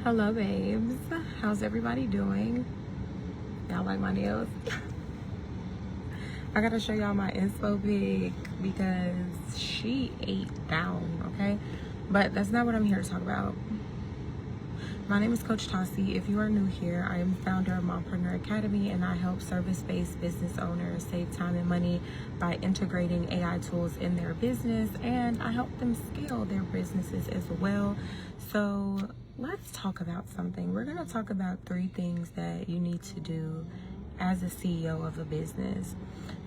Hello, babes. How's everybody doing? Y'all like my nails? I gotta show y'all my inspo pic because she ate down, okay? But that's not what I'm here to talk about. My name is Coach Tassie. If you are new here, I am founder of Mompreneur Academy, and I help service-based business owners save time and money by integrating AI tools in their business, and I help them scale their businesses as well. So let's talk about something. We're going to talk about 3 things that you need to do as a CEO of a business.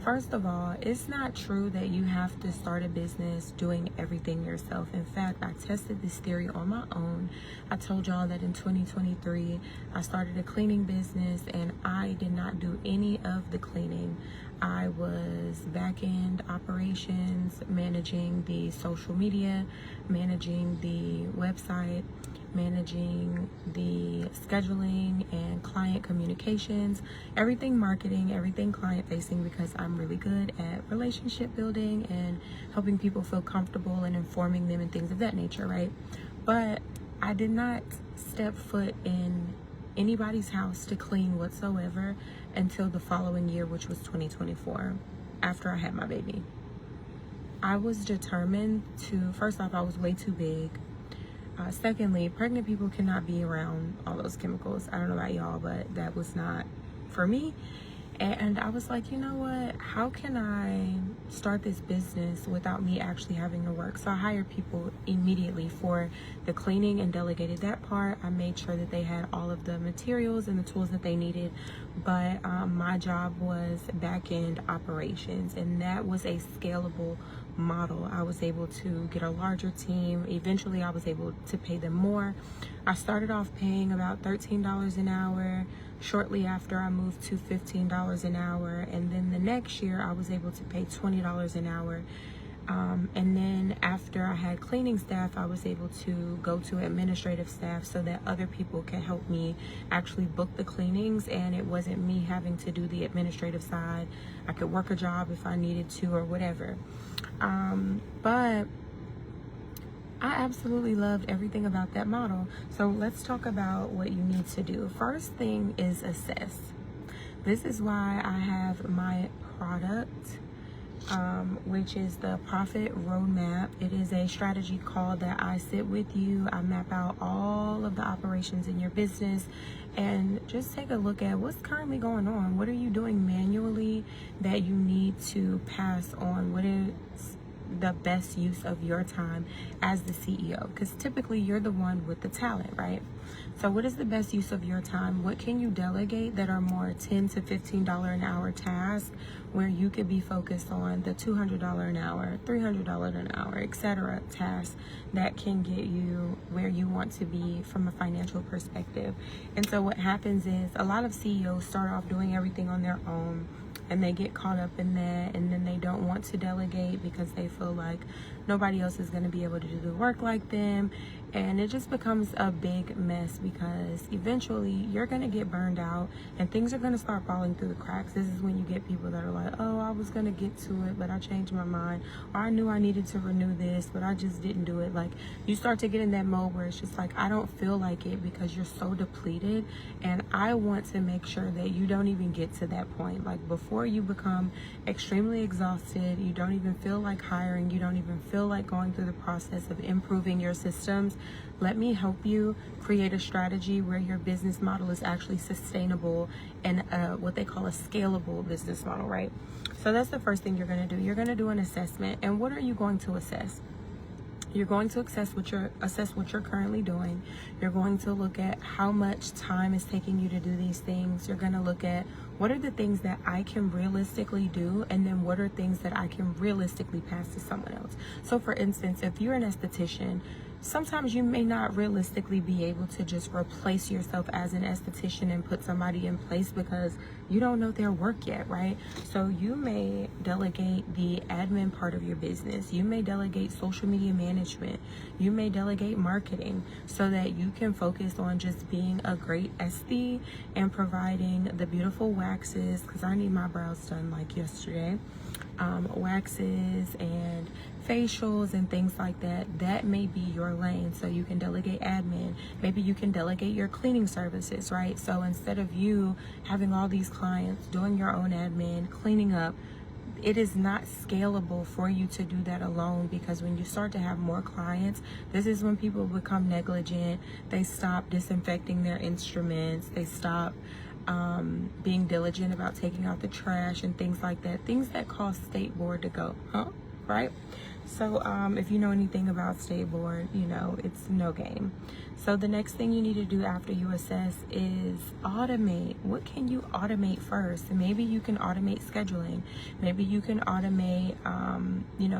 First of all, it's not true that you have to start a business doing everything yourself. In fact, I tested this theory on my own. I told y'all that in 2023, I started a cleaning business and I did not do any of the cleaning. I was back-end operations, managing the social media, managing the website, managing the scheduling and client communications, everything marketing, everything client facing, because I'm really good at relationship building and helping people feel comfortable and informing them and things of that nature, right? But I did not step foot in anybody's house to clean whatsoever until the following year, which was 2024, after I had my baby. I was determined to, first off, I was way too big. Secondly, pregnant people cannot be around all those chemicals. I don't know about y'all, but that was not for me. And I was like, you know what? How can I start this business without me actually having to work? So I hired people immediately for the cleaning and delegated that part. I made sure that they had all of the materials and the tools that they needed. But my job was back-end operations, and that was a scalable model. I was able to get a larger team. Eventually, I was able to pay them more. I started off paying about $13 an hour. Shortly after, I moved to $15 an hour, and then the next year I was able to pay $20 an hour. And then after I had cleaning staff, I was able to go to administrative staff so that other people could help me actually book the cleanings, and it wasn't me having to do the administrative side. I could work a job if I needed to or whatever. But I absolutely loved everything about that model. So let's talk about what you need to do. First thing is assess. This is why I have my product, which is the Profit Roadmap. It is a strategy call that I sit with you. I map out all of the operations in your business and just take a look at what's currently going on. What are you doing manually that you need to pass on? What is the best use of your time as the CEO? Because typically you're the one with the talent, right? So what is the best use of your time? What can you delegate that are more $10 to $15 an hour tasks where you could be focused on the $200 an hour, $300 an hour, etc. tasks that can get you where you want to be from a financial perspective? And so what happens is a lot of CEOs start off doing everything on their own, and they get caught up in that, and then they don't want to delegate because they feel like nobody else is going to be able to do the work like them. And it just becomes a big mess because eventually you're going to get burned out and things are going to start falling through the cracks. This is when you get people that are like, oh, I was going to get to it, but I changed my mind. Or I knew I needed to renew this, but I just didn't do it. Like, you start to get in that mode where it's just like, I don't feel like it, because you're so depleted. And I want to make sure that you don't even get to that point. Like, before you become extremely exhausted, you don't even feel like hiring, you don't even feel like going through the process of improving your systems, let me help you create a strategy where your business model is actually sustainable and what they call a scalable business model, right? So that's the first thing you're going to do. You're going to do an assessment. And what are you going to assess? You're going to assess what you're currently doing. You're going to look at how much time is taking you to do these things. You're going to look at what are the things that I can realistically do, and then what are things that I can realistically pass to someone else. So for instance, if you're an esthetician, sometimes you may not realistically be able to just replace yourself as an esthetician and put somebody in place because you don't know their work yet, right? So you may delegate the admin part of your business. You may delegate social media management. You may delegate marketing so that you can focus on just being a great esthete and providing the beautiful waxes, because I need my brows done like yesterday. waxes and facials and things like that, that may be your lane. So you can delegate admin. Maybe you can delegate your cleaning services, right? So instead of you having all these clients doing your own admin, cleaning up, it is not scalable for you to do that alone, because when you start to have more clients, this is when people become negligent. They stop disinfecting their instruments. They stop being diligent about taking out the trash and things like that. Things that cause state board to go, right? So if you know anything about state board, you know it's no game. So the next thing you need to do after you assess is automate. What can you automate first? Maybe you can automate scheduling. Maybe you can automate,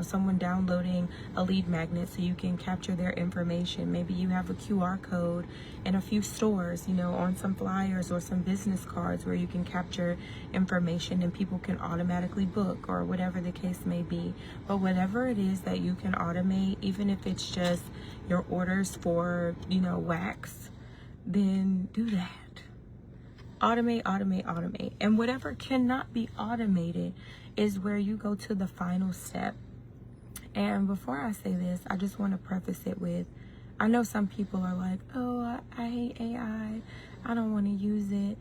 someone downloading a lead magnet so you can capture their information. Maybe you have a QR code in a few stores, on some flyers or some business cards where you can capture information and people can automatically book, or whatever the case may be. But whatever it is that you can automate, even if it's just your orders for, wax, then do that. Automate, automate, automate. And whatever cannot be automated is where you go to the final step. And before I say this, I just want to preface it with, I know some people are like, oh, I hate AI. I don't want to use it.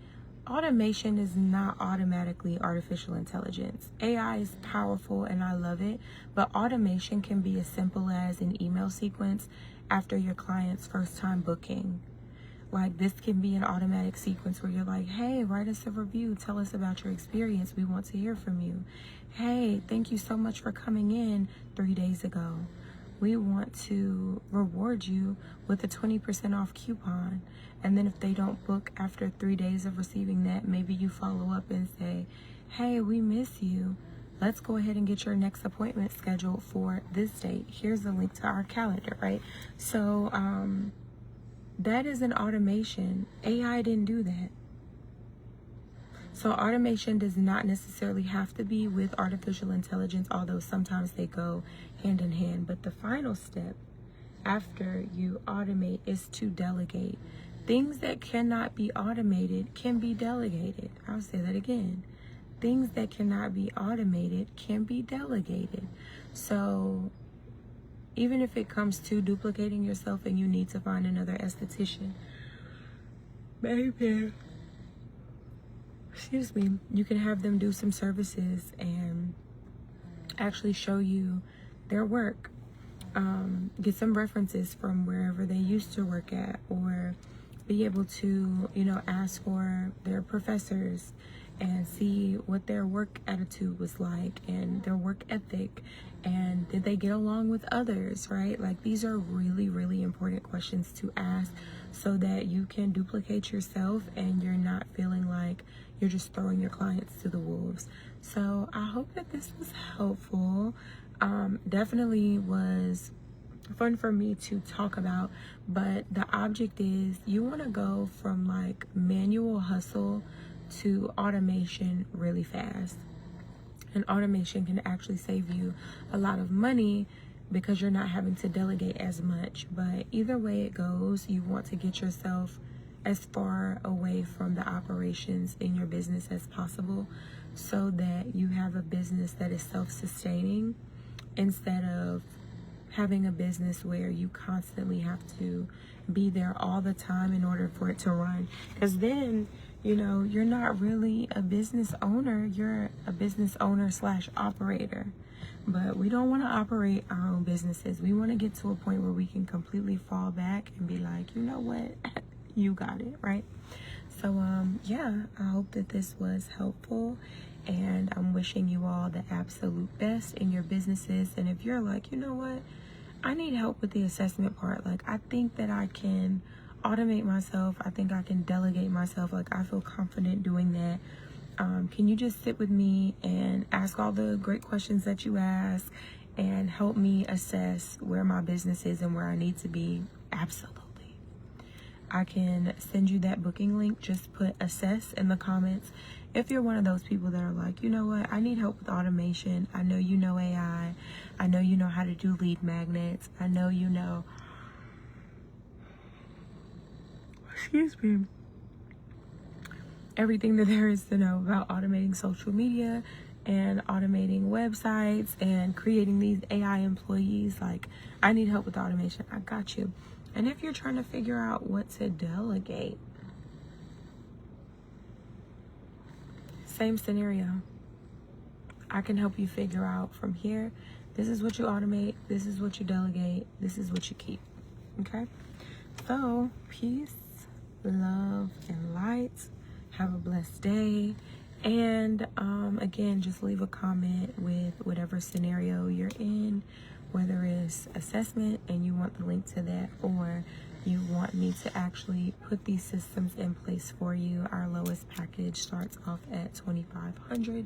Automation is not automatically artificial intelligence. AI is powerful and I love it, but automation can be as simple as an email sequence after your client's first time booking. Like, this can be an automatic sequence where you're like, hey, write us a review. Tell us about your experience. We want to hear from you. Hey, thank you so much for coming in 3 days ago. We want to reward you with a 20% off coupon. And then if they don't book after 3 days of receiving that, maybe you follow up and say, hey, we miss you. Let's go ahead and get your next appointment scheduled for this date. Here's the link to our calendar, right? So that is an automation. AI didn't do that. So automation does not necessarily have to be with artificial intelligence, although sometimes they go hand in hand. But the final step after you automate is to delegate. Things that cannot be automated can be delegated. I'll say that again. Things that cannot be automated can be delegated. So even if it comes to duplicating yourself and you need to find another esthetician, maybe, you can have them do some services and actually show you their work. Get some references from wherever they used to work at, or be able to, ask for their professors and see what their work attitude was like and their work ethic, and did they get along with others, right? Like, these are really, really important questions to ask so that you can duplicate yourself and you're not feeling like you're just throwing your clients to the wolves. So I hope that this was helpful. Definitely was fun for me to talk about, but the object is you want to go from like manual hustle to automation really fast. And automation can actually save you a lot of money because you're not having to delegate as much. But either way it goes, you want to get yourself as far away from the operations in your business as possible so that you have a business that is self-sustaining, instead of having a business where you constantly have to be there all the time in order for it to run. Because then, you're not really a business owner. You're a business owner / operator. But we don't want to operate our own businesses. We want to get to a point where we can completely fall back and be like, you know what? You got it, right? So, I hope that this was helpful. And I'm wishing you all the absolute best in your businesses. And if you're like, you know what? I need help with the assessment part. Like, I think that I can automate myself. I think I can delegate myself. Like, I feel confident doing that. Can you just sit with me and ask all the great questions that you ask and help me assess where my business is and where I need to be? Absolutely. I can send you that booking link. Just put assess in the comments. If you're one of those people that are like, you know what, I need help with automation. I know you know AI. I know you know how to do lead magnets. I know you know, everything that there is to know about automating social media and automating websites and creating these AI employees. Like, I need help with automation. I got you. And if you're trying to figure out what to delegate, same scenario. I can help you figure out from here, this is what you automate, this is what you delegate, this is what you keep. Okay? So, peace, love, and light. Have a blessed day. And again, just leave a comment with whatever scenario you're in, whether it's assessment and you want the link to that, or you want me to actually put these systems in place for you. Our lowest package starts off at $2,500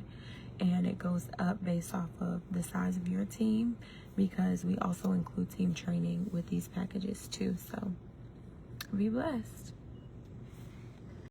and it goes up based off of the size of your team, because we also include team training with these packages too. So be blessed.